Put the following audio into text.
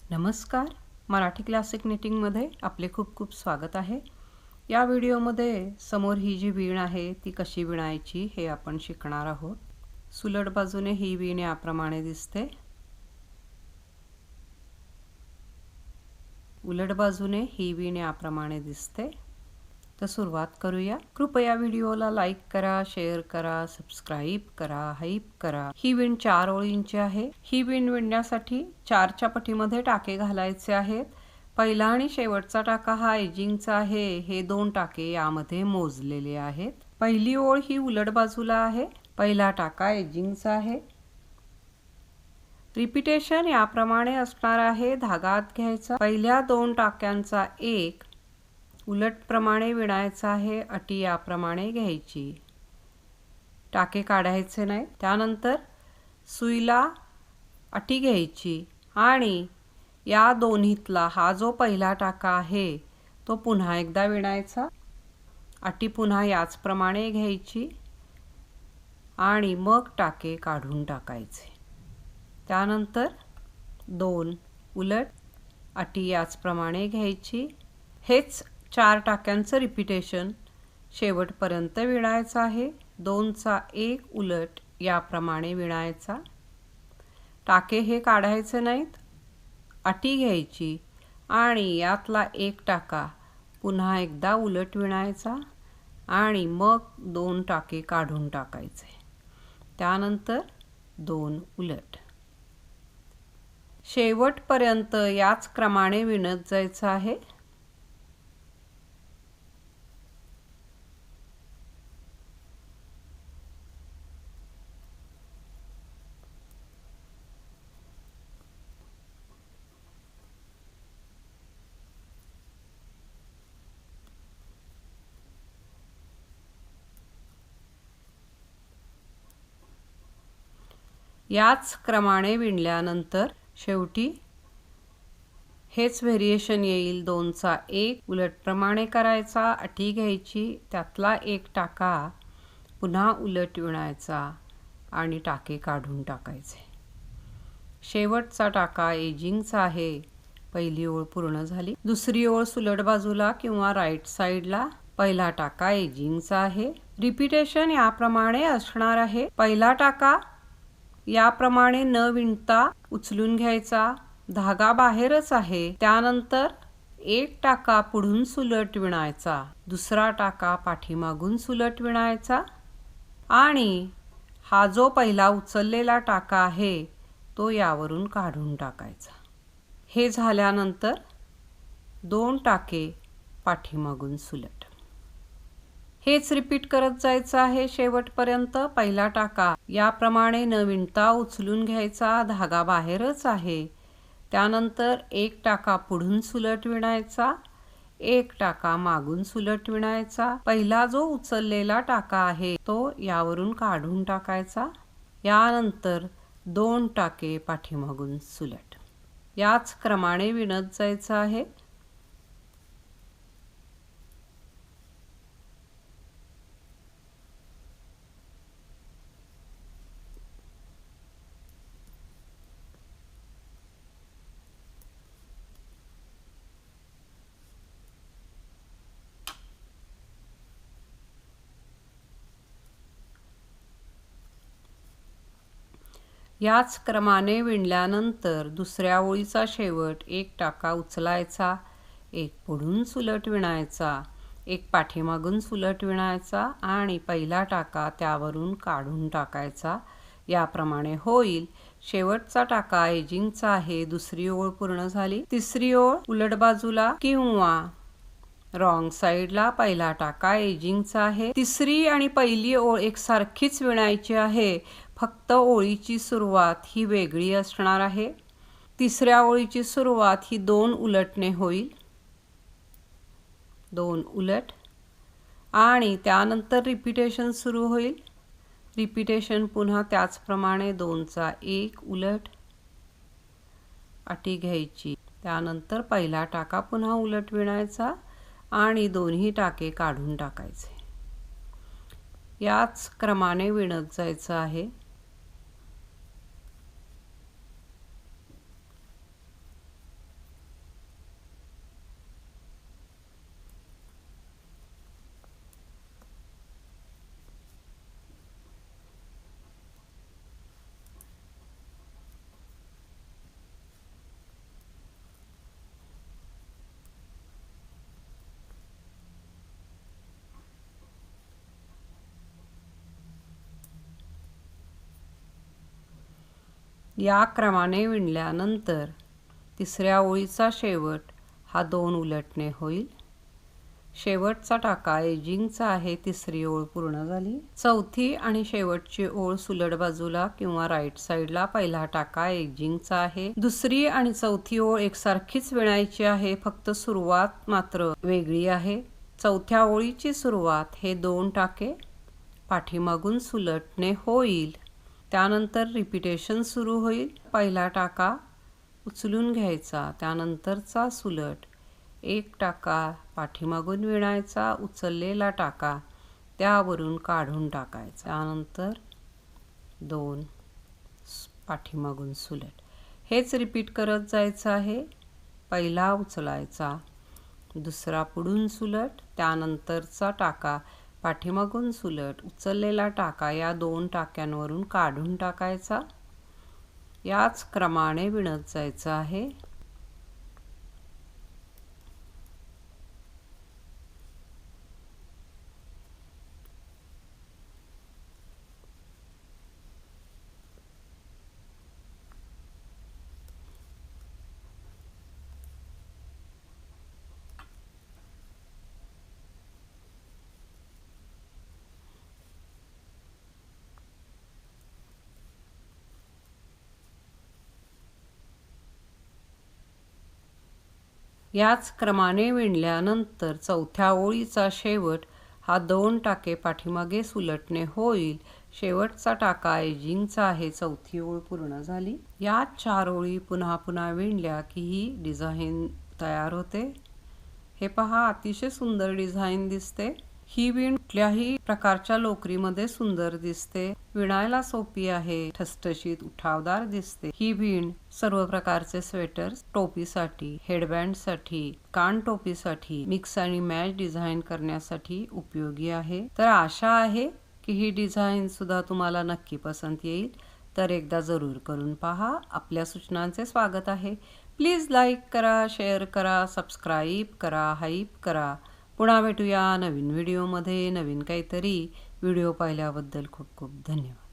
नमस्कार, मराठी क्लासिक निटिंगमध्ये आपले खूप खूप स्वागत आहे। या व्हिडिओमध्ये समोर ही जी वीण आहे ती कशी विणायची हे आपण शिकणार आहोत। सुलट बाजूने ही वीण याप्रमाणे दिसते, उलट बाजूने ही वीण याप्रमाणे दिसते। तर सुरुवात करूया। कृपया व्हिडिओला लाईक करा, शेअर करा, सबस्क्राइब करा, हाईप करा। ही वीण 4 ओळींची आहे। ही वीण विणण्यासाठी 4च्या पटीमध्ये टाके घालायचे आहेत। पहिला आणि शेवटचा टाका हा एजिंगचा आहे। हे 2 टाके यामध्ये मोजलेले आहेत। पहिली ओळ ही उलट बाजूला आहे। पहिला टाका एजिंगचा आहे। रिपीटेशन याप्रमाणे असणार आहे। धागा आत घ्यायचा, पहिल्या 2 टाक्यांचा एक उलट प्रमाणे विणायचा आहे। अटी याप्रमाणे घ्यायची, टाके काढायचे नाही। त्यानंतर सुईला अटी घ्यायची आणि या दोन्हीतला हा जो पहिला टाका आहे तो पुन्हा एकदा विणायचा। अटी पुन्हा याचप्रमाणे घ्यायची आणि मग टाके काढून टाकायचे। त्यानंतर 2 उलट, अटी याचप्रमाणे घ्यायची। हेच 4 टाक्यांचं रिपीटेशन शेवटपर्यंत विणायचं आहे। 2चा 1 उलट याप्रमाणे विणायचा। टाके हे काढायचे नाहीत, अटी घ्यायची आणि यातला एक टाका पुन्हा एकदा उलट विणायचा आणि मग 2 टाके काढून टाकायचे। त्यानंतर 2 उलट। शेवटपर्यंत याच क्रमाने विणत जायचं आहे। याच क्रमाने विणल्यानंतर शेवटी हेच व्हेरिएशन येईल। 2चा 1 उलट प्रमाणे करायचा, अटी घ्यायची, त्यातला एक टाका पुन्हा उलट विणायचा आणि टाके काढून टाकायचे। शेवटचा टाका एजिंगचा आहे। पहिली ओळ पूर्ण झाली। दुसरी ओळ सुलट बाजूला किंवा राईट साइडला, पहिला टाका एजिंगचा आहे। रिपीटेशन याप्रमाणे असणार आहे। पहिला टाका याप्रमाणे न विणता उचलून घ्यायचा, धागा बाहेरच आहे। त्यानंतर एक टाका पुढून सुलट विणायचा, दुसरा टाका पाठीमागून सुलट विणायचा आणि हा जो पहिला उचललेला टाका आहे तो यावरून काढून टाकायचा। हे झाल्यानंतर 2 टाके पाठीमागून सुलट। हेच रिपीट करत जायचं आहे शेवटपर्यंत। पहिला टाका याप्रमाणे न विणता उचलून घ्यायचा, धागा बाहेरच आहे। त्यानंतर एक टाका पुढून सुलट विणायचा, एक टाका मागून सुलट विणायचा। पहिला जो उचललेला टाका आहे तो यावरून काढून टाकायचा। यानंतर 2 टाके पाठीमागून सुलट। याच क्रमाने विणत जायचं आहे। याच क्रमाने विणल्यानंतर दुसऱ्या ओळीचा शेवट एक टाका उचलायचा, एक पुढून सुलट विणायचा, एक पाठीमागून सुलट विणायचा आणि पहिला टाका त्यावरून काढून टाकायचा। याप्रमाणे होईल। शेवटचा टाका एजिंगचा आहे। दुसरी ओळ पूर्ण झाली। तिसरी ओळ उलट बाजूला किंवा रॉंग साइडला, पहिला टाका एजिंगचा आहे। तिसरी आणि पहिली ओळ एकसारखीच विणायची आहे, फक्त ओळीची सुरुवात ही वेगळी असणार आहे। तिसऱ्या ओळीची सुरुवात ही 2 उलटने होईल, 2 उलट आणि त्यानंतर रिपीटेशन सुरू होईल। रिपीटेशन पुन्हा त्याचप्रमाणे 2चा 1 उलट, अटी घ्यायची, त्यानंतर पहिला टाका पुन्हा उलट विणायचा आणि दोन्ही टाके काढून टाकायचे। याच क्रमाने विणत जायचं आहे। या क्रमाने विणल्यानंतर तिसऱ्या ओळीचा शेवट हा 2 उलटणे होईल। शेवटचा टाका एजिंगचा आहे। तिसरी ओळ पूर्ण झाली। चौथी आणि शेवटची ओळ सुलट बाजूला किंवा राईट साईडला पहिला टाका एजिंगचा आहे। दुसरी आणि चौथी ओळ एकसारखीच विणायची आहे, फक्त सुरुवात मात्र वेगळी आहे। चौथ्या ओळीची सुरुवात हे 2 टाके पाठीमागून सुलटणे होईल। त्यानंतर रिपीटेशन सुरू होईल। पहिला टाका उचलून घ्यायचा, त्यानंतरचा सुलट, एक टाका पाठीमागून विणायचा, उचललेला टाका त्यावरून काढून टाकायचा, त्यानंतर 2 पाठीमागून सुलट। हेच रिपीट करत जायचं आहे। पहिला उचलायचा, दुसरा पुढून सुलट, त्यानंतरचा टाका पाठीमागून सुलट, उचललेला टाका या 2 टाक्यांवरून काढून टाकायचा। याच क्रमाने विणत जायचं आहे। याच क्रमाने विणल्यानंतर चौथ्या ओळीचा शेवट हा 2 टाके पाठीमागे सुलटणे होईल। शेवटचा टाका एजिंगचा आहे। चौथी ओळ पूर्ण झाली। या 4 ओळी पुन्हा पुन्हा विणल्या की ही डिझाईन तयार होते। हे पहा, अतिशय सुंदर डिझाईन दिसते। ही विण कुठल्याही प्रकारच्या लोकरीमध्ये सुंदर दिसते। विणायला सोपी आहे, ठसठशीत उठावदार दिसते। ही विण सर्व प्रकारचे स्वेटर्स, टोपीसाठी, हेडबँडसाठी, कान टोपीसाठी, मिक्स आणि मॅच डिझाईन करण्यासाठी उपयोगी आहे। तर आशा आहे की ही डिझाईन सुद्धा तुम्हाला नक्की पसंत येईल। तर एकदा जरूर करून पहा। आपल्या सूचनांचे स्वागत आहे। प्लीज लाईक करा, शेअर करा, सबस्क्राईब करा, हाईप करा। पुन्हा भेटूया नवीन व्हिडिओमध्ये नवीन काहीतरी। व्हिडिओ पाहिल्याबद्दल खूप खूप धन्यवाद।